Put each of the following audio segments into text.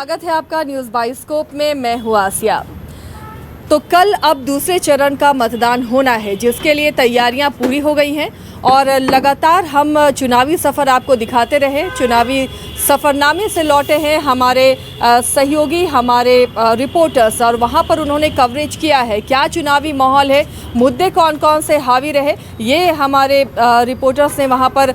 स्वागत है आपका न्यूज़ बाइस्कोप में। मैं हूँ आसिया। तो कल अब दूसरे चरण का मतदान होना है, जिसके लिए तैयारियां पूरी हो गई हैं और लगातार हम चुनावी सफ़र आपको दिखाते रहे। चुनावी सफ़रनामे से लौटे हैं हमारे सहयोगी, हमारे रिपोर्टर्स, और वहां पर उन्होंने कवरेज किया है क्या चुनावी माहौल है, मुद्दे कौन कौन से हावी रहे, ये हमारे रिपोर्टर्स ने वहां पर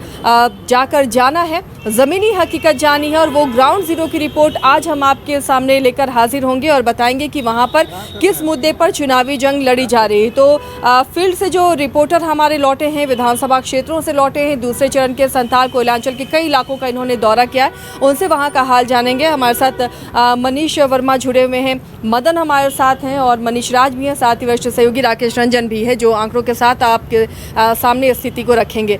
जाकर जाना है, ज़मीनी हकीकत जानी है। और वो ग्राउंड ज़ीरो की रिपोर्ट आज हम आपके सामने लेकर हाजिर होंगे और बताएंगे कि वहाँ पर किस मुद्दे पर चुनावी जंग लड़ी जा रही है। तो फील्ड से जो रिपोर्टर हमारे लौटे हैं, विधानसभा क्षेत्रों से लौटे हैं, दूसरे चरण के संथाल कोयलांचल के कई इलाकों का इन्होंने दौरा किया है, उनसे वहाँ का हाल जानेंगे। हमारे साथ मनीष वर्मा जुड़े हुए हैं, मदन हमारे साथ हैं और मनीष राज भी हैं, साथ ही वरिष्ठ सहयोगी राकेश रंजन भी है, जो आंकड़ों के साथ आपके सामने स्थिति को रखेंगे।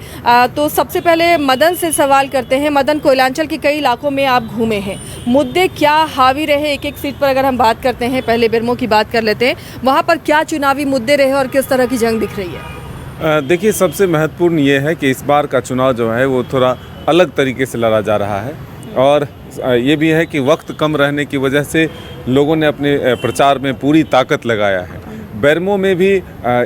तो सबसे पहले मदन से सवाल करते हैं। मदन, कोयलांचल के कई इलाकों में आप घूमे हैं, मुद्दे क्या हावी रहे? एक एक सीट पर अगर हम बात करते हैं, पहले बेरमो की बात कर लेते हैं, वहाँ पर क्या चुनावी मुद्दे रहे और किस तरह की जंग दिख रही है? देखिए, सबसे महत्वपूर्ण ये है कि इस बार का चुनाव जो है वो थोड़ा अलग तरीके से लड़ा जा रहा है, और ये भी है कि वक्त कम रहने की वजह से लोगों ने अपने प्रचार में पूरी ताकत लगाया है। बेरमो में भी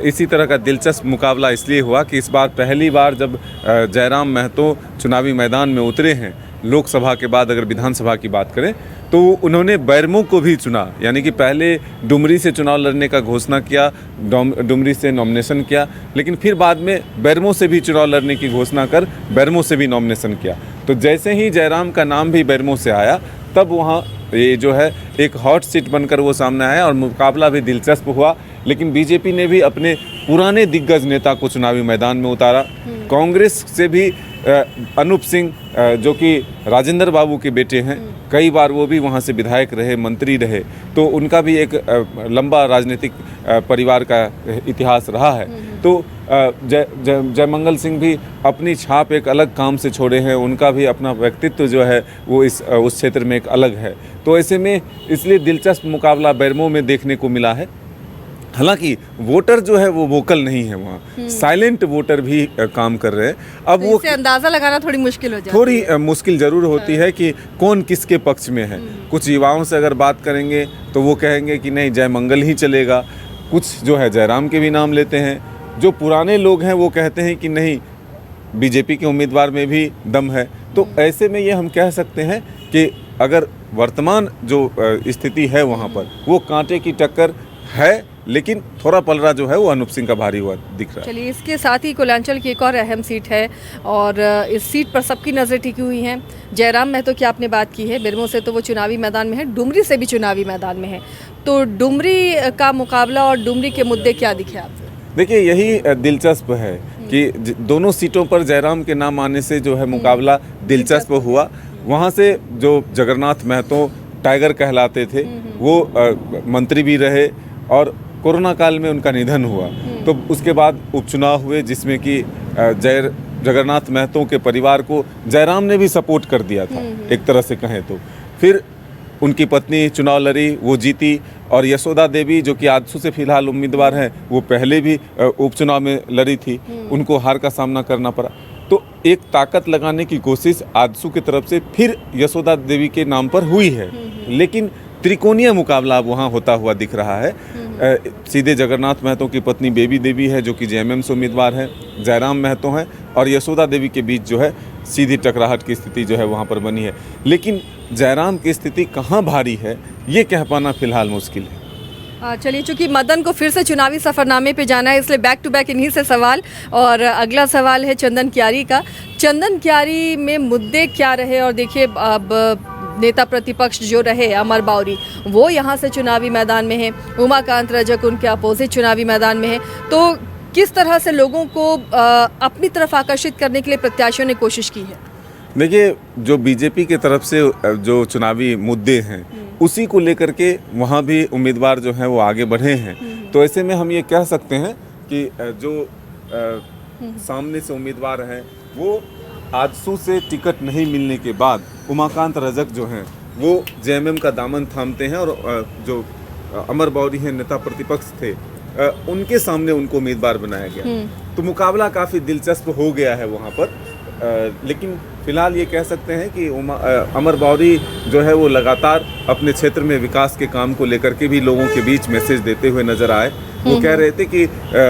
इसी तरह का दिलचस्प मुकाबला इसलिए हुआ कि इस बार पहली बार जब जयराम महतो चुनावी मैदान में उतरे हैं, लोकसभा के बाद अगर विधानसभा की बात करें, तो उन्होंने बेरमो को भी चुना। यानी कि पहले डुमरी से चुनाव लड़ने का घोषणा किया, डुमरी से नॉमिनेशन किया, लेकिन फिर बाद में बेरमो से भी चुनाव लड़ने की घोषणा कर बेरमो से भी नॉमिनेशन किया। तो जैसे ही जयराम का नाम भी बेरमो से आया, तब वहाँ ये जो है एक हॉट सीट बनकर वो सामने आया और मुकाबला भी दिलचस्प हुआ। लेकिन बीजेपी ने भी अपने पुराने दिग्गज नेता को चुनावी मैदान में उतारा। कांग्रेस से भी अनूप सिंह, जो कि राजेंद्र बाबू के बेटे हैं, कई बार वो भी वहाँ से विधायक रहे, मंत्री रहे, तो उनका भी एक लंबा राजनीतिक परिवार का इतिहास रहा है। तो जयमंगल सिंह भी अपनी छाप एक अलग काम से छोड़े हैं, उनका भी अपना व्यक्तित्व जो है वो उस क्षेत्र में एक अलग है। तो ऐसे में इसलिए दिलचस्प मुकाबला बेरमो में देखने को मिला है। हालांकि वोटर जो है वो वोकल नहीं है, वहाँ साइलेंट वोटर भी काम कर रहे हैं। अब तो वो इससे अंदाज़ा लगाना थोड़ी मुश्किल हो जाती है। थोड़ी मुश्किल ज़रूर होती है कि कौन किसके पक्ष में है। कुछ युवाओं से अगर बात करेंगे तो वो कहेंगे कि नहीं, जयमंगल ही चलेगा। कुछ जो है जयराम के भी नाम लेते हैं। जो पुराने लोग हैं वो कहते हैं कि नहीं, बीजेपी के उम्मीदवार में भी दम है। तो ऐसे में ये हम कह सकते हैं कि अगर वर्तमान जो स्थिति है वहाँ पर, वो कांटे की टक्कर है, लेकिन थोड़ा पलड़ा जो है वो अनूप सिंह का भारी हुआ दिख रहा है। चलिए, इसके साथ ही कोयलांचल की एक और अहम सीट है और इस सीट पर सबकी नज़र टिकी हुई है। जयराम महतो की आपने बात की है, बेरमो से तो वो चुनावी मैदान में है, डुमरी से भी चुनावी मैदान में है। तो डुमरी का मुकाबला और डुमरी के मुद्दे क्या दिखे आपको? देखिए, यही दिलचस्प है कि दोनों सीटों पर जयराम के नाम आने से जो है मुकाबला दिलचस्प हुआ। वहाँ से जो जगन्नाथ महतो टाइगर कहलाते थे, वो मंत्री भी रहे और कोरोना काल में उनका निधन हुआ। तो उसके बाद उपचुनाव हुए, जिसमें कि जगन्नाथ महतो के परिवार को जयराम ने भी सपोर्ट कर दिया था, एक तरह से कहें तो। फिर उनकी पत्नी चुनाव लड़ी, वो जीती, और यशोदा देवी, जो कि आजसू से फिलहाल उम्मीदवार हैं, वो पहले भी उपचुनाव में लड़ी थी, उनको हार का सामना करना पड़ा। तो एक ताकत लगाने की कोशिश आजसू की तरफ से फिर यशोदा देवी के नाम पर हुई है, लेकिन त्रिकोणीय मुकाबला अब वहाँ होता हुआ दिख रहा है। सीधे जगन्नाथ महतो की पत्नी बेबी देवी है, जो कि जेएमएम से उम्मीदवार है, जयराम महतो हैं, और यशोदा देवी के बीच जो है सीधी टकराहट की स्थिति जो है वहाँ पर बनी है। लेकिन जयराम की स्थिति कहाँ भारी है, ये कह पाना फिलहाल मुश्किल है। चलिए, चूंकि मदन को फिर से चुनावी सफ़रनामे पे जाना है, इसलिए बैक टू बैक इन्हीं से सवाल। और अगला सवाल है चंदन कियारी का। चंदन कियारी में मुद्दे क्या रहे? और देखिए, अब नेता प्रतिपक्ष जो रहे अमर बाउरी, वो यहाँ से चुनावी मैदान में है, उमाकांत रजक उनके अपोजिट चुनावी मैदान में है। तो किस तरह से लोगों को अपनी तरफ आकर्षित करने के लिए प्रत्याशियों ने कोशिश की है? देखिए, जो बीजेपी की तरफ से जो चुनावी मुद्दे हैं, उसी को लेकर के वहाँ भी उम्मीदवार जो हैं वो आगे बढ़े हैं। तो ऐसे में हम ये कह सकते हैं कि जो सामने से उम्मीदवार हैं, वो आजसू से टिकट नहीं मिलने के बाद उमाकांत रजक जो हैं वो जेएमएम का दामन थामते हैं, और जो अमर बाउरी हैं, नेता प्रतिपक्ष थे, उनके सामने उनको उम्मीदवार बनाया गया। तो मुकाबला काफ़ी दिलचस्प हो गया है वहाँ पर। लेकिन फिलहाल ये कह सकते हैं कि अमर बावरी जो है वो लगातार अपने क्षेत्र में विकास के काम को लेकर के भी लोगों के बीच मैसेज देते हुए नजर आए। वो कह रहे थे कि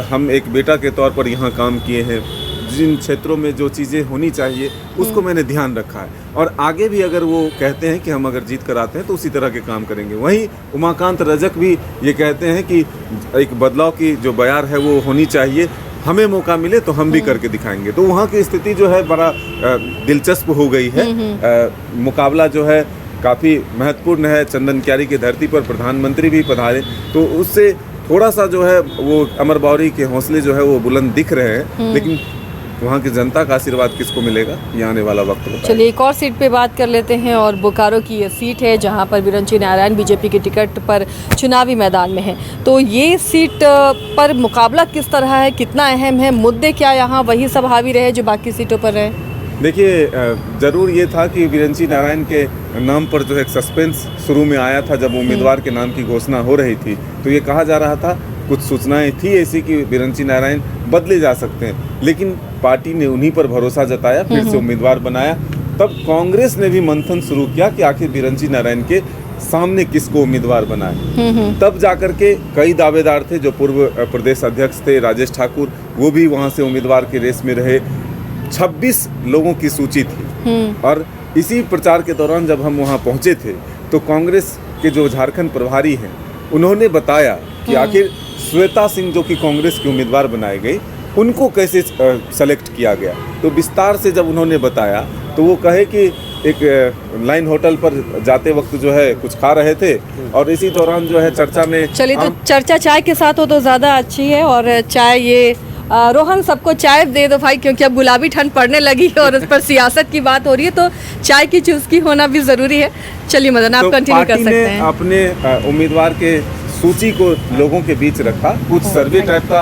हम एक बेटा के तौर पर यहाँ काम किए हैं, जिन क्षेत्रों में जो चीज़ें होनी चाहिए उसको मैंने ध्यान रखा है, और आगे भी अगर वो कहते हैं कि हम अगर जीत कर आते हैं तो उसी तरह के काम करेंगे। वहीं उमाकांत रजक भी ये कहते हैं कि एक बदलाव की जो बयार है वो होनी चाहिए, हमें मौका मिले तो हम भी करके दिखाएंगे। तो वहाँ की स्थिति जो है बड़ा दिलचस्प हो गई है। मुकाबला जो है काफ़ी महत्वपूर्ण है। चंदन क्यारी की धरती पर प्रधानमंत्री भी पधारे, तो उससे थोड़ा सा जो है वो अमर बावरी के हौसले जो है वो बुलंद दिख रहे हैं, लेकिन वहाँ की जनता का आशीर्वाद किसको मिलेगा ये आने वाला वक्त बताएगा। चलिए एक और सीट पे बात कर लेते हैं, और बोकारो की ये सीट है जहाँ पर बिरंची नारायण बीजेपी की टिकट पर चुनावी मैदान में है। तो ये सीट पर मुकाबला किस तरह है, कितना अहम है, मुद्दे क्या यहाँ वही सब हावी रहे जो बाकी सीटों पर रहे? देखिए, ज़रूर ये था कि बिरंची नारायण के नाम पर जो एक सस्पेंस शुरू में आया था जब उम्मीदवार के नाम की घोषणा हो रही थी, तो ये कहा जा रहा था, कुछ सूचनाएं थी ऐसी कि बिरंची नारायण बदले जा सकते हैं, लेकिन पार्टी ने उन्हीं पर भरोसा जताया, फिर से उम्मीदवार बनाया। तब कांग्रेस ने भी मंथन शुरू किया कि आखिर बिरंची नारायण के सामने किसको उम्मीदवार बनाए। तब जाकर के कई दावेदार थे, जो पूर्व प्रदेश अध्यक्ष थे राजेश ठाकुर, वो भी वहाँ से उम्मीदवार के रेस में रहे। 26 लोगों की सूची थी, और इसी प्रचार के दौरान जब हम वहाँ पहुँचे थे तो कांग्रेस के जो झारखंड प्रभारी हैं उन्होंने बताया कि आखिर श्वेता सिंह जो कि कांग्रेस की उम्मीदवार बनाए गए, उनको कैसे सेलेक्ट किया गया। तो विस्तार से जब उन्होंने बताया तो वो कहे कि एक लाइन होटल पर जाते वक्त जो है कुछ खा रहे थे, और इसी दौरान जो है चर्चा में चलिए, तो चर्चा चाय के साथ हो तो ज़्यादा अच्छी है। और चाय ये रोहन सबको चाय दे दो भाई, क्योंकि अब गुलाबी ठंड पड़ने लगी है और उस पर सियासत की बात हो रही है, तो चाय की चुस्की होना भी ज़रूरी है। चलिए मदन, आप कंटिन्यू कर सकते हैं। अपने उम्मीदवार के सूची को लोगों के बीच रखा, कुछ सर्वे टाइप का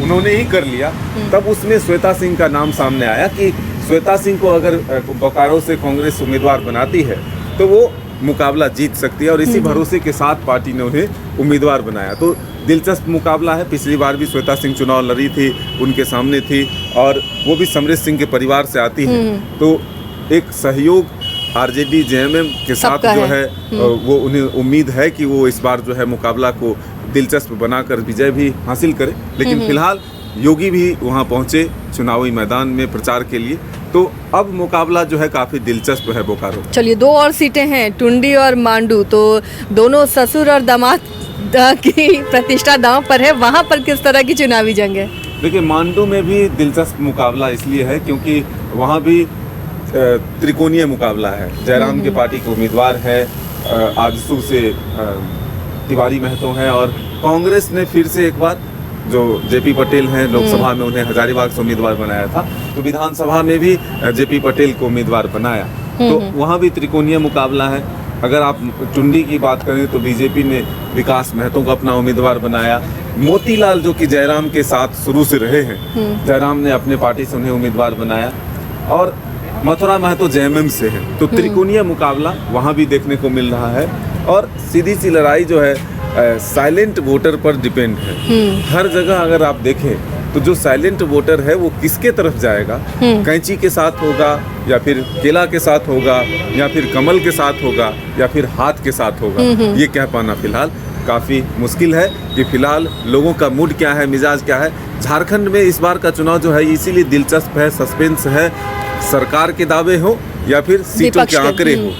उन्होंने ही कर लिया। तब उसमें श्वेता सिंह का नाम सामने आया कि श्वेता सिंह को अगर बोकारो से कांग्रेस उम्मीदवार बनाती है तो वो मुकाबला जीत सकती है, और इसी भरोसे के साथ पार्टी ने उन्हें उम्मीदवार बनाया। तो दिलचस्प मुकाबला है। पिछली बार भी श्वेता सिंह चुनाव लड़ी थी, उनके सामने थी, और वो भी समरेश सिंह के परिवार से आती है, तो एक सहयोग आरजेडी जेएमएम के साथ जो है वो उन्हें उम्मीद है कि वो इस बार जो है मुकाबला को दिलचस्प बनाकर विजय भी हासिल करे। लेकिन फिलहाल योगी भी वहां पहुंचे चुनावी मैदान में प्रचार के लिए, तो अब मुकाबला जो है काफ़ी दिलचस्प है बोकारो। चलिए, 2 और सीटें हैं, टुंडी और मांडू, तो दोनों ससुर और दामाद की प्रतिष्ठा दांव पर है। वहाँ पर किस तरह की चुनावी जंग है? देखिए, मांडू में भी दिलचस्प मुकाबला इसलिए है क्योंकि वहाँ भी त्रिकोणीय मुकाबला है। जयराम के पार्टी के उम्मीदवार है, आजसू से तिवारी महतो हैं, और कांग्रेस ने फिर से एक बार जो जेपी पटेल हैं, लोकसभा में उन्हें हजारीबाग से उम्मीदवार बनाया था, तो विधानसभा में भी जेपी पटेल को उम्मीदवार बनाया, तो वहाँ भी त्रिकोणीय मुकाबला है। अगर आप टुंडी की बात करें तो बीजेपी ने विकास महतो को अपना उम्मीदवार बनाया। मोतीलाल जो कि जयराम के साथ शुरू से रहे हैं, जयराम ने अपने पार्टी से उन्हें उम्मीदवार बनाया, और मथुरा महतो जेएमएम से है, तो त्रिकोणीय मुकाबला वहाँ भी देखने को मिल रहा है। और सीधी सी लड़ाई जो है साइलेंट वोटर पर डिपेंड है। हर जगह अगर आप देखें तो जो साइलेंट वोटर है वो किसके तरफ जाएगा, कैंची के साथ होगा, या फिर केला के साथ होगा, या फिर कमल के साथ होगा, या फिर हाथ के साथ होगा, ये कह पाना फिलहाल काफ़ी मुश्किल है कि फिलहाल लोगों का मूड क्या है, मिजाज क्या है। झारखंड में इस बार का चुनाव जो है इसीलिए दिलचस्प है, सस्पेंस है। सरकार के दावे हो या फिर सीटों के आंकड़े हो,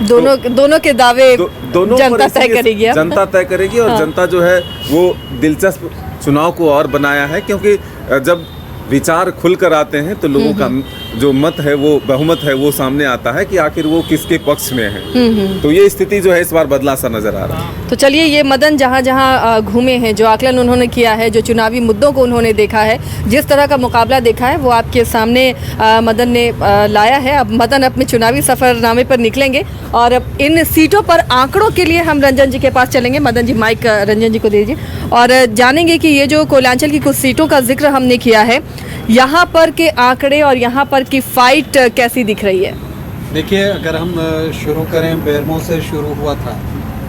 दोनों के दावे दोनों जनता तय करेगी। जनता तय करेगी, और जनता जो है वो दिलचस्प चुनाव को और बनाया है, क्योंकि जब विचार खुलकर आते हैं तो लोगों का जो मत है, वो बहुमत है, वो सामने आता है कि आखिर वो किसके पक्ष में है। तो ये स्थिति जो है इस बार बदला सा नजर आ रहा है। तो चलिए, ये मदन जहाँ जहाँ घूमे हैं, जो आकलन उन्होंने किया है, जो चुनावी मुद्दों को उन्होंने देखा है, जिस तरह का मुकाबला देखा है, वो आपके सामने मदन ने लाया है। अब मदन अपने चुनावी सफ़रनामे पर निकलेंगे, और इन सीटों पर आंकड़ों के लिए हम रंजन जी के पास चलेंगे। मदन जी, माइक रंजन जी को दीजिए, और जानेंगे कि ये जो कोयलांचल की कुछ सीटों का जिक्र हमने किया है, यहाँ पर के आंकड़े और यहाँ पर की फाइट कैसी दिख रही है? देखिए, अगर हम शुरू करें, बेरमो से शुरू हुआ था,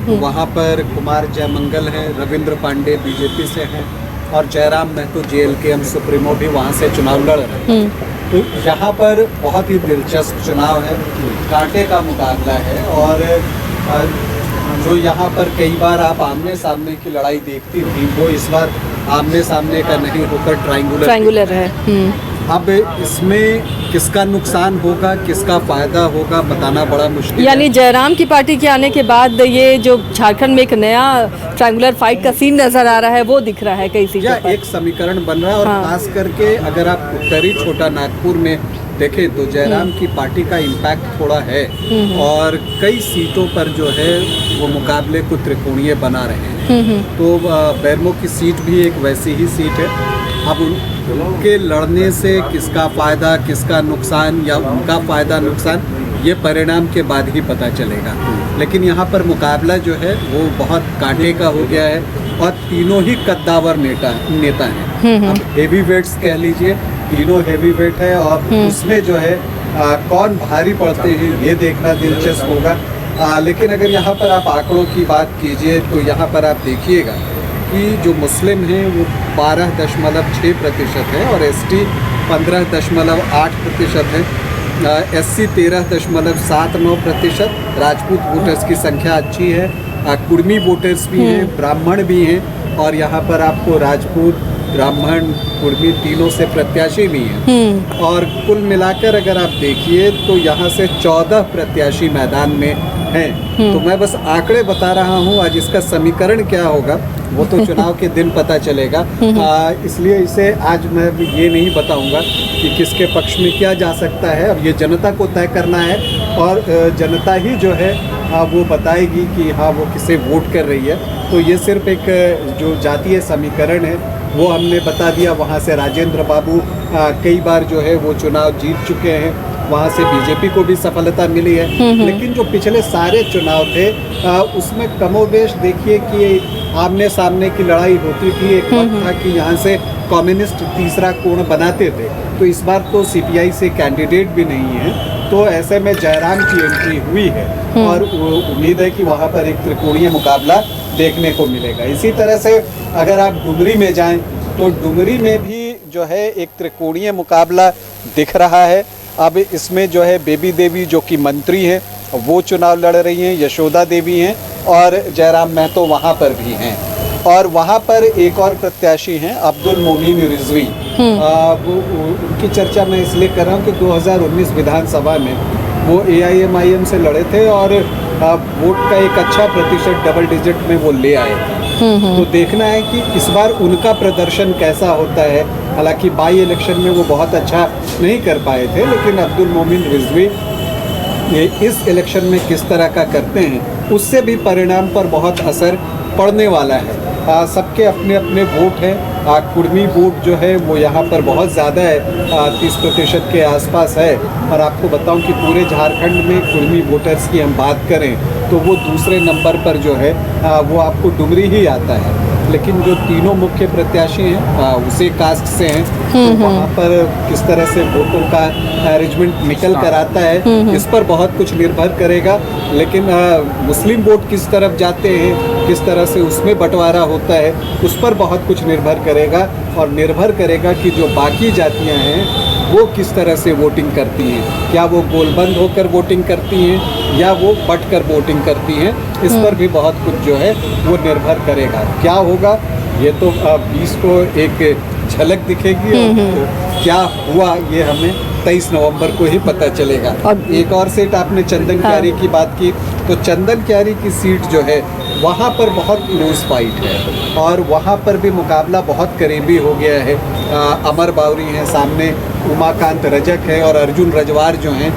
तो वहाँ पर कुमार जयमंगल हैं, रविंद्र पांडे बीजेपी से हैं, और जयराम महतो जेएलके सुप्रीमो भी वहाँ से चुनाव लड़ रहे हैं। तो यहाँ पर बहुत ही दिलचस्प चुनाव है, कांटे का मुकाबला है। और जो यहाँ पर कई बार आप आमने सामने की लड़ाई देखती थी, वो इस बार आमने सामने का नहीं होकर ट्रायंगुलर है। अब इसमें किसका नुकसान होगा, किसका फायदा होगा, बताना बड़ा मुश्किल यानी है। जयराम की पार्टी के आने के बाद ये जो झारखंड में एक नया ट्रायंगुलर फाइट का सीन नजर आ रहा है, वो दिख रहा है कई सीटों या पर। एक समीकरण बन रहा है। और हाँ। खास करके अगर आप उत्तरी छोटा नागपुर में देखें तो जयराम की पार्टी का इम्पैक्ट थोड़ा है, और कई सीटों पर जो है वो मुकाबले को त्रिकोणीय बना रहे हैं। तो बेरमो की सीट भी एक वैसी ही सीट है। अब उनके लड़ने से किसका फ़ायदा, किसका नुकसान, या उनका फ़ायदा नुकसान, ये परिणाम के बाद ही पता चलेगा। लेकिन यहाँ पर मुकाबला जो है वो बहुत कांटे का हो गया है, और तीनों ही कद्दावर नेता हैं। अब हेवी वेट्स कह लीजिए, तीनों हेवी वेट है, और उसमें जो है कौन भारी पड़ते हैं ये देखना दिलचस्प होगा। लेकिन अगर यहाँ पर आप आंकड़ों की बात कीजिए तो यहाँ पर आप देखिएगा कि जो मुस्लिम हैं वो 12.6% है, और एसटी 15.8% है, एससी 13.79%, राजपूत वोटर्स की संख्या अच्छी है, कुर्मी वोटर्स भी हैं, ब्राह्मण भी हैं, और यहाँ पर आपको राजपूत, ब्राह्मण, कुर्मी तीनों से प्रत्याशी भी हैं। और कुल मिलाकर अगर आप देखिए तो यहाँ से 14 प्रत्याशी मैदान में हैं। तो मैं बस आंकड़े बता रहा हूँ, आज इसका समीकरण क्या होगा वो तो चुनाव के दिन पता चलेगा। इसलिए इसे आज मैं ये नहीं बताऊंगा कि किसके पक्ष में क्या जा सकता है। अब ये जनता को तय करना है, और जनता ही जो है वो बताएगी कि हाँ वो किसे वोट कर रही है। तो ये सिर्फ एक जो जातीय समीकरण है वो हमने बता दिया। वहाँ से राजेंद्र बाबू कई बार जो है वो चुनाव जीत चुके हैं, वहाँ से बीजेपी को भी सफलता मिली है। लेकिन जो पिछले सारे चुनाव थे उसमें कमोबेश देखिए कि आमने सामने की लड़ाई होती थी। एक वक्त था कि यहाँ से कम्युनिस्ट तीसरा कोण बनाते थे। तो इस बार तो सीपीआई से कैंडिडेट भी नहीं है, तो ऐसे में जयराम की एंट्री हुई है, और उम्मीद है कि वहाँ पर एक त्रिकोणीय मुकाबला देखने को मिलेगा। इसी तरह से अगर आप डुमरी में जाएं तो डुमरी में भी जो है एक त्रिकोणीय मुकाबला दिख रहा है। अब इसमें जो है बेबी देवी जो कि मंत्री हैं वो चुनाव लड़ रही हैं, यशोदा देवी हैं, और जयराम महतो वहाँ पर भी हैं। और वहाँ पर एक और प्रत्याशी हैं अब्दुल मोमीन रिजवी। उनकी चर्चा मैं इसलिए कर रहा हूँ कि 2019 विधानसभा में वो AIMIM से लड़े थे, और वोट का एक अच्छा प्रतिशत डबल डिजिट में वो ले आए थे। तो देखना है कि इस बार उनका प्रदर्शन कैसा होता है। हालांकि बाई इलेक्शन में वो बहुत अच्छा नहीं कर पाए थे, लेकिन अब्दुल मोमिन रिजवी ये इस इलेक्शन में किस तरह का करते हैं उससे भी परिणाम पर बहुत असर पड़ने वाला है। सबके अपने अपने वोट हैं। कुर्मी वोट जो है वो यहाँ पर बहुत ज़्यादा है, 30% के आसपास है। और आपको बताऊं कि पूरे झारखंड में कुर्मी वोटर्स की हम बात करें तो वो दूसरे नंबर पर जो है वो आपको डुमरी ही आता है। लेकिन जो तीनों मुख्य प्रत्याशी हैं उसी कास्ट से हैं, तो वहाँ पर किस तरह से वोटों का अरेंजमेंट निकल कर आता है इस पर बहुत कुछ निर्भर करेगा। लेकिन मुस्लिम वोट किस तरफ जाते हैं, किस तरह से उसमें बंटवारा होता है, उस पर बहुत कुछ निर्भर करेगा। और निर्भर करेगा कि जो बाकी जातियाँ हैं वो किस तरह से वोटिंग करती हैं, क्या वो गोलबंद होकर वोटिंग करती हैं या वो बट कर वोटिंग करती हैं, इस पर भी बहुत कुछ जो है वो निर्भर करेगा। क्या होगा ये तो 20 को एक झलक दिखेगी, और क्या हुआ ये हमें 23 नवंबर को ही पता चलेगा। अब एक और सीट आपने चंदन क्यारी की बात की, तो चंदन क्यारी की सीट जो है वहाँ पर बहुत क्लोज फाइट है, और वहाँ पर भी मुकाबला बहुत करीबी हो गया है। अमर बावरी हैं सामने, उमाकांत रजक है, और अर्जुन रजवार जो हैं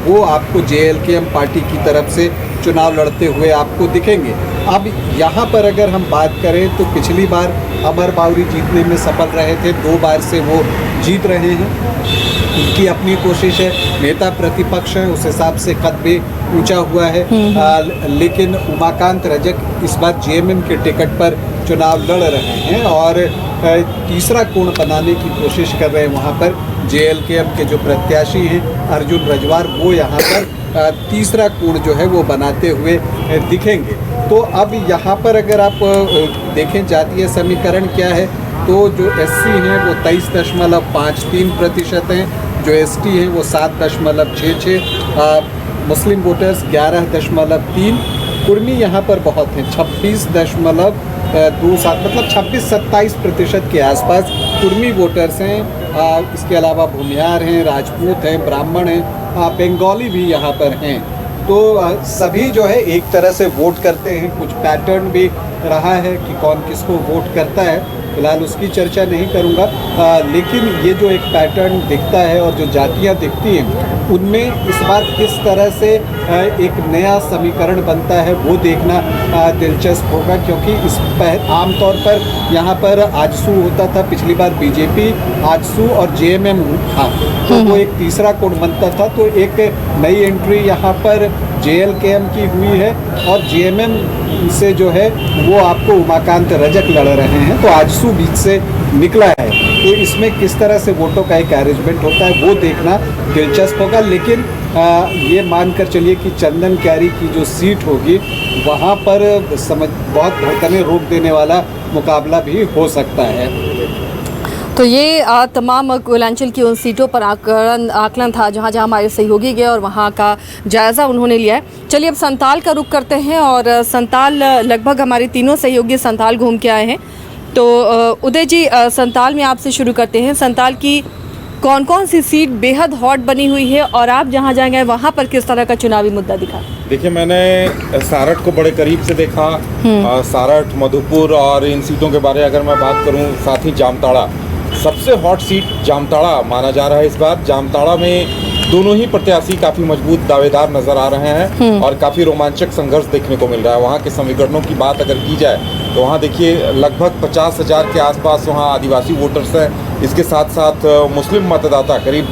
वो आपको JLKM पार्टी की तरफ से चुनाव लड़ते हुए आपको दिखेंगे। अब यहाँ पर अगर हम बात करें तो पिछली बार अमर बावरी जीतने में सफल रहे थे, 2 बार से वो जीत रहे हैं। उनकी अपनी कोशिश है, नेता प्रतिपक्ष है, उस हिसाब से कद भी ऊंचा हुआ है। लेकिन उमाकांत रजक इस बार JMM के टिकट पर चुनाव लड़ रहे हैं, और तीसरा कोण बनाने की कोशिश कर रहे हैं वहाँ पर JLKM के जो प्रत्याशी हैं अर्जुन रजवार, वो यहाँ पर तीसरा कोण जो है वो बनाते हुए दिखेंगे। तो अब यहाँ पर अगर आप देखें जातीय समीकरण क्या है, तो जो SC हैं वो 23.53% हैं, जो ST हैं वो 7.66, मुस्लिम वोटर्स 11.3, कुर्मी यहाँ पर बहुत हैं 26.27, मतलब 26-27% के आसपास कुर्मी वोटर्स हैं। इसके अलावा भूमिहार हैं, राजपूत हैं, ब्राह्मण हैं, बंगाली भी यहाँ पर हैं। तो सभी जो है एक तरह से वोट करते हैं। कुछ पैटर्न भी रहा है कि कौन किसको वोट करता है, फिलहाल उसकी चर्चा नहीं करूँगा, लेकिन ये जो एक पैटर्न दिखता है और जो जातियाँ दिखती हैं उनमें इस बार किस तरह से एक नया समीकरण बनता है वो देखना दिलचस्प होगा, क्योंकि इस पर आमतौर पर यहाँ पर आजसू होता था, पिछली बार बीजेपी, आजसू और JMM था, तो वो एक तीसरा कोण बनता था। तो एक नई एंट्री यहाँ पर JLKM की हुई है और JMM से जो है वो आपको उमाकांत रजक लड़ रहे हैं, तो आजसू बीच से निकला है। तो इसमें किस तरह से वोटों का एक अरेंजमेंट होता है वो देखना दिलचस्प होगा। लेकिन ये मानकर चलिए कि चंदन कैरी की जो सीट होगी वहाँ पर बहुत धड़कनें रोक देने वाला मुकाबला भी हो सकता है। तो ये तमाम कोयलांचल की उन सीटों पर आकलन था जहां जहां हमारे सहयोगी गए और वहां का जायज़ा उन्होंने लिया है। चलिए अब संताल का रुख करते हैं और संताल लगभग हमारे तीनों सहयोगी संताल घूम के आए हैं। तो उदय जी, संताल में आपसे शुरू करते हैं। संताल की कौन कौन सी सीट बेहद हॉट बनी हुई है और आप जहां जाएंगे वहां पर किस तरह का चुनावी मुद्दा दिखा? देखिए, मैंने सारठ को बड़े करीब से देखा, सारठ, मधुपुर और इन सीटों के बारे में अगर मैं बात करूं, साथ ही जामताड़ा, सबसे हॉट सीट जामताड़ा माना जा रहा है इस बार। जामताड़ा में दोनों ही प्रत्याशी काफ़ी मजबूत दावेदार नजर आ रहे हैं और काफ़ी रोमांचक संघर्ष देखने को मिल रहा है। वहाँ के समीकरणों की बात अगर की जाए तो वहाँ देखिए लगभग 50,000 के आसपास वहाँ आदिवासी वोटर्स हैं। इसके साथ साथ मुस्लिम मतदाता करीब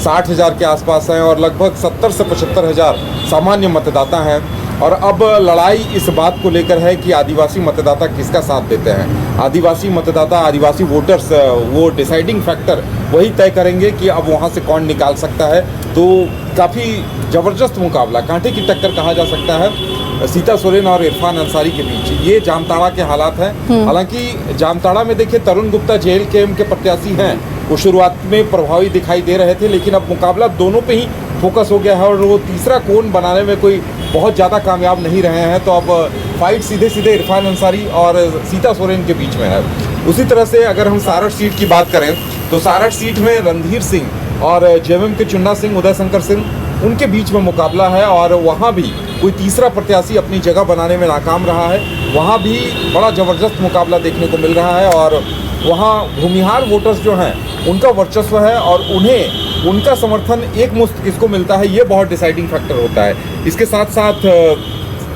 60,000 के आसपास हैं और लगभग 70 से 75,000 सामान्य मतदाता हैं। और अब लड़ाई इस बात को लेकर है कि आदिवासी मतदाता किसका साथ देते हैं। आदिवासी मतदाता, आदिवासी वोटर्स, वो डिसाइडिंग फैक्टर वही तय करेंगे कि अब वहाँ से कौन निकाल सकता है। तो काफ़ी ज़बरदस्त मुकाबला, कांटे की टक्कर कहा जा सकता है सीता सोरेन और इरफान अंसारी के बीच। ये जामताड़ा के हालात हैं। हालांकि जामताड़ा में देखिए तरुण गुप्ता JLKM के प्रत्याशी हैं, वो शुरुआत में प्रभावी दिखाई दे रहे थे, लेकिन अब मुकाबला दोनों पे ही फोकस हो गया है और वो तीसरा कोण बनाने में कोई बहुत ज़्यादा कामयाब नहीं रहे हैं। तो अब फाइट सीधे सीधे इरफान अंसारी और सीता सोरेन के बीच में है। उसी तरह से अगर हम सारठ सीट की बात करें तो सारठ सीट में रणधीर सिंह और JMM के चुन्ना सिंह, उदय शंकर सिंह, उनके बीच में मुकाबला है और वहाँ भी कोई तीसरा प्रत्याशी अपनी जगह बनाने में नाकाम रहा है। वहाँ भी बड़ा ज़बरदस्त मुकाबला देखने को मिल रहा है और वहाँ भूमिहार वोटर्स जो हैं उनका वर्चस्व है और उन्हें उनका समर्थन एक मुश्त किसको मिलता है ये बहुत डिसाइडिंग फैक्टर होता है। इसके साथ साथ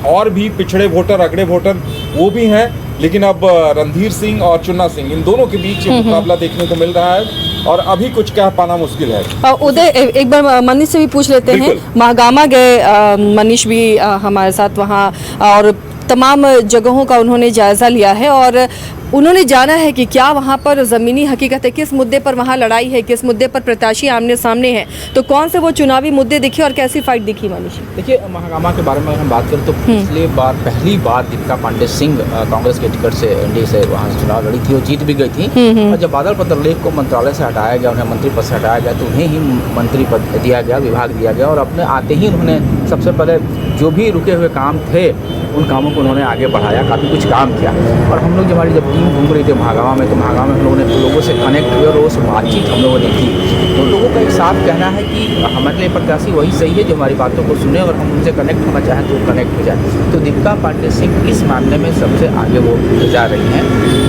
और भी पिछड़े वोटर, अगड़े वोटर वो भी हैं, लेकिन अब रणधीर सिंह और चुन्ना सिंह, इन दोनों के बीच मुकाबला देखने को मिल रहा है और अभी कुछ कह पाना मुश्किल है। उदय, एक बार मनीष से भी पूछ लेते हैं। महागामा गए मनीष भी हमारे साथ वहाँ और तमाम जगहों का उन्होंने जायज़ा लिया है और उन्होंने जाना है कि क्या वहाँ पर ज़मीनी हकीकत है, किस मुद्दे पर वहाँ लड़ाई है, किस मुद्दे पर प्रत्याशी आमने सामने हैं। तो कौन से वो चुनावी मुद्दे दिखे और कैसी फाइट दिखी मनीष? देखिए, महागामा के बारे में हम बात करें तो पहली बार दीपिका पांडे सिंह कांग्रेस के टिकट से NDA से वहाँ से चुनाव लड़ी थी और जीत भी गई थी। और जब बादल पत्रलेख को मंत्रालय से हटाया गया, उन्हें मंत्री पद से हटाया गया, तो उन्हें ही मंत्री पद दिया गया, विभाग दिया गया और अपने आते ही उन्होंने सबसे पहले जो भी रुके हुए काम थे उन कामों को उन्होंने आगे बढ़ाया, काफ़ी कुछ काम किया। और हम लोग जब हमारी टीम घूम रही थी महागामा में, तो महागामा में हम लोगों ने लोगों से कनेक्ट हुए और उस बातचीत हम लोगों ने की। तो लोगों का एक साफ कहना है कि हमारे लिए प्रत्याशी वही सही है जो हमारी बातों को सुने और हम उनसे कनेक्ट होना चाहें तो कनेक्ट हो जाए। तो दीपिका पांडे सिंह इस मामले में सबसे आगे वो जा रही हैं,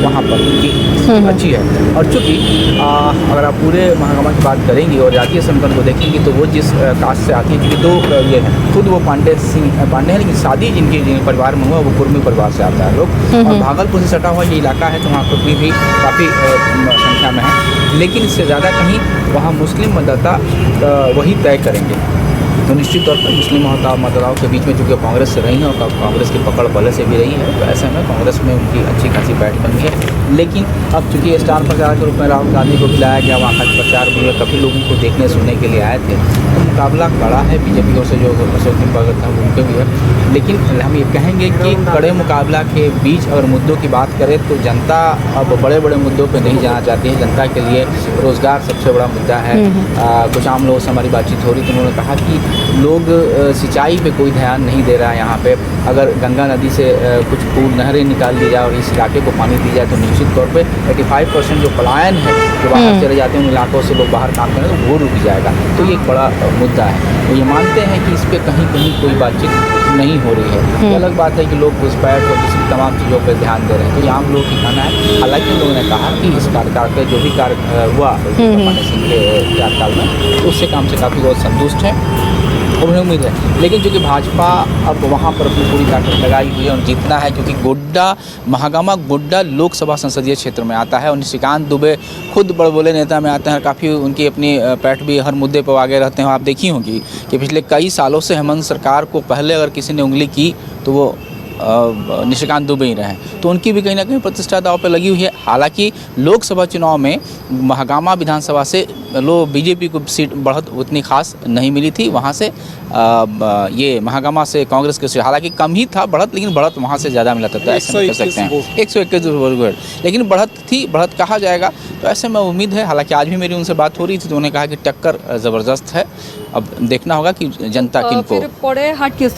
वहाँ पर उनकी अच्छी है। और चूँकि अगर आप पूरे महागामा की बात करेंगी और जातीय समीकरण को देखेंगी तो वो जिस कास्ट से आती है, क्योंकि दो ये हैं, खुद वो पांडे हैं, लेकिन शादी जिनके परिवार में हुआ वो कुर्मी परिवार से आता है लोग। और भागलपुर से सटा हुआ ये इलाका है तो वहाँ कुर्मी भी काफ़ी संख्या में है, लेकिन इससे ज़्यादा कहीं वहाँ मुस्लिम मतदाता वही तय करेंगे। तो निश्चित तौर पर मुस्लिम मतदाताओं के बीच में चूँकि कांग्रेस से रही है और कांग्रेस की पकड़ पहले से भी रही है, तो ऐसे में कांग्रेस में उनकी अच्छी खासी बैठ बनी है। लेकिन अब चूँकि स्टार प्रचारक के रूप में राहुल गांधी को भी लाया गया, वहाँ का प्रचार भी काफ़ी लोगों को देखने सुनने के लिए आए थे। मुकाबला कड़ा है बीजेपी की ओर से, जो अशोक भगत हैं उनके भी है, लेकिन हम ये कहेंगे कि कड़े मुकाबला के बीच अगर मुद्दों की बात करें तो जनता अब बड़े बड़े मुद्दों पे नहीं जाना चाहती है। जनता के लिए रोज़गार सबसे बड़ा मुद्दा है। कुछ आम लोगों से हमारी बातचीत हो रही तो उन्होंने कहा कि लोग सिंचाई पे कोई ध्यान नहीं दे रहा है। यहाँ पे अगर गंगा नदी से कुछ पूल नहरें निकाल दी जाए और इस इलाके को पानी दी जाए तो निश्चित तौर पे 85% जो पलायन है, जो बाहर चले जाते हैं उन इलाकों से लोग बाहर काम करें तो वो रुक जाएगा। तो ये एक बड़ा मुद्दा है। वो ये मानते हैं कि इस पर कहीं कहीं कोई बातचीत नहीं हो रही है। ये अलग बात है कि लोग घुसपैठ और दूसरी तमाम चीज़ों पर ध्यान दे रहे हैं, तो ये आम लोगों की कहना है। हालांकि उन लोगों ने कहा कि इस कार्यकाल के जो भी कार्य हुआ पांडे सिंह के कार्यकाल में, तो उससे काम से काफ़ी बहुत संतुष्ट हैं और उन्हें उम्मीद है। लेकिन चूँकि भाजपा अब वहाँ पर अपनी पूरी ताकत लगाई हुई है और जीतना है, क्योंकि गोड्डा महागामा गोड्डा लोकसभा संसदीय क्षेत्र में आता है और निशिकांत दुबे खुद बड़बोले नेता में आते हैं। काफ़ी उनकी अपनी पैठ भी हर मुद्दे पर आगे रहते हैं। आप देखी होंगी कि पिछले कई सालों से हेमंत सरकार को पहले अगर किसी ने उंगली की तो वो निशिकांत दुबे ही रहे, तो उनकी भी कहीं ना कहीं प्रतिष्ठा दांव पे लगी हुई है। हालांकि लोकसभा चुनाव में महागामा विधानसभा से बीजेपी को सीट बढ़त उतनी खास नहीं मिली थी। वहाँ से ये महागामा से कांग्रेस के, हालांकि कम ही था बढ़त, लेकिन बढ़त वहाँ से ज़्यादा मिला था। तो ऐसे कह सकते हैं 121 वोट, लेकिन बढ़त थी, बढ़त कहा जाएगा। तो ऐसे में उम्मीद है, हालांकि आज भी मेरी उनसे बात हो रही थी तो उन्होंने कहा कि टक्कर ज़बरदस्त है। अब देखना होगा कि जनता किनको। फिर पड़े हाट की